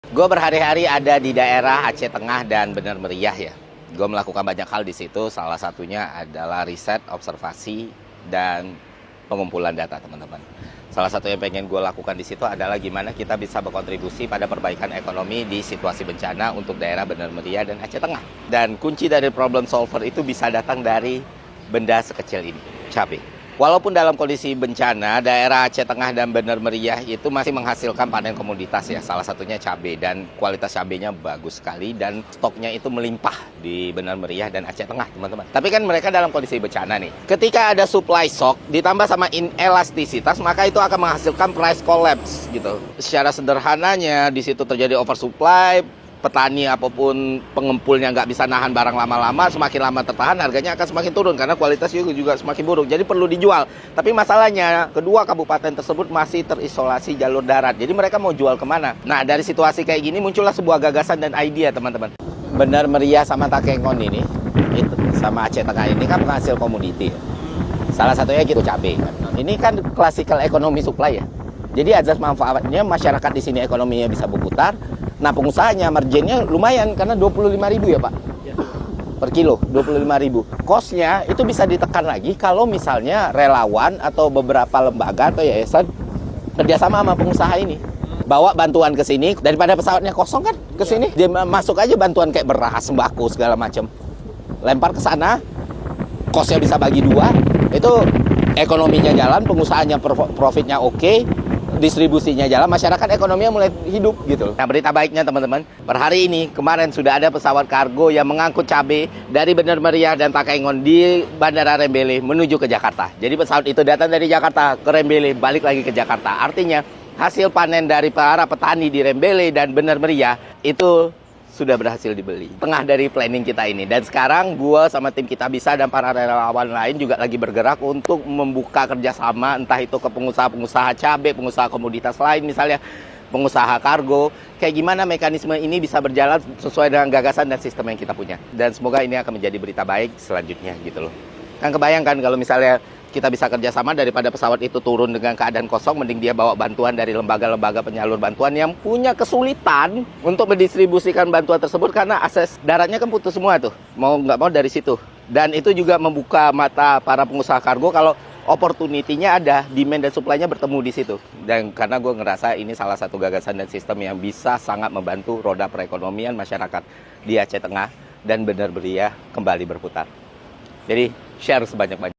Gue berhari-hari ada di daerah Aceh Tengah dan Bener Meriah ya. Gue melakukan banyak hal di situ, salah satunya adalah riset, observasi, dan pengumpulan data teman-teman. Salah satu yang pengen gue lakukan di situ adalah gimana kita bisa berkontribusi pada perbaikan ekonomi di situasi bencana untuk daerah Bener Meriah dan Aceh Tengah. Dan kunci dari problem solver itu bisa datang dari benda sekecil ini, cabai. Walaupun dalam kondisi bencana, daerah Aceh Tengah dan Bener Meriah itu masih menghasilkan panen komoditas ya, salah satunya cabai, dan kualitas cabainya bagus sekali dan stoknya itu melimpah di Bener Meriah dan Aceh Tengah, teman-teman. Tapi kan mereka dalam kondisi bencana nih. Ketika ada supply shock ditambah sama inelastisitas, maka itu akan menghasilkan price collapse gitu. Secara sederhananya di situ terjadi oversupply. Petani apapun pengempulnya nggak bisa nahan barang lama-lama, semakin lama tertahan harganya akan semakin turun karena kualitasnya juga semakin buruk. Jadi perlu dijual. Tapi masalahnya kedua kabupaten tersebut masih terisolasi jalur darat. Jadi mereka mau jual kemana? Nah dari situasi kayak gini muncullah sebuah gagasan dan ide teman-teman. Bener Meriah sama Takengon ini, sama Aceh Tengah ini kan penghasil komoditi. Salah satunya gitu cabai. Ini kan classical economy supply ya. Jadi azas manfaatnya masyarakat di sini ekonominya bisa berputar. Nah pengusahanya marginnya lumayan karena 25.000 ya Pak per kilo, 25.000. Cost-nya itu bisa ditekan lagi kalau misalnya relawan atau beberapa lembaga atau yayasan kerjasama sama pengusaha ini. Bawa bantuan ke sini daripada pesawatnya kosong kan ke sini. Dia masuk aja bantuan kayak beras, sembako segala macam. Lempar ke sana, cost-nya bisa bagi dua. Itu ekonominya jalan, pengusahanya profitnya oke. Distribusinya jalan, masyarakat ekonominya mulai hidup gitu. Nah berita baiknya teman-teman, per hari ini kemarin sudah ada pesawat kargo yang mengangkut cabai dari Bener Meriah dan Takengon di Bandara Rembele menuju ke Jakarta. Jadi pesawat itu datang dari Jakarta ke Rembele, balik lagi ke Jakarta. Artinya hasil panen dari para petani di Rembele dan Bener Meriah itu sudah berhasil dibeli. Tengah dari planning kita ini. Dan sekarang gue sama tim Kita Bisa dan para relawan lain juga lagi bergerak untuk membuka kerjasama entah itu ke pengusaha-pengusaha cabai, pengusaha komoditas lain misalnya, pengusaha kargo. Kayak gimana mekanisme ini bisa berjalan sesuai dengan gagasan dan sistem yang kita punya. Dan semoga ini akan menjadi berita baik selanjutnya gitu loh. Kan kebayangkan kalau misalnya kita bisa kerjasama daripada pesawat itu turun dengan keadaan kosong, mending dia bawa bantuan dari lembaga-lembaga penyalur bantuan yang punya kesulitan untuk mendistribusikan bantuan tersebut karena akses daratnya kan putus semua tuh, mau nggak mau dari situ. Dan itu juga membuka mata para pengusaha kargo kalau opportunity-nya ada, demand dan supply-nya bertemu di situ. Dan karena gue ngerasa ini salah satu gagasan dan sistem yang bisa sangat membantu roda perekonomian masyarakat di Aceh Tengah dan Bener Meriah kembali berputar. Jadi share sebanyak-banyak.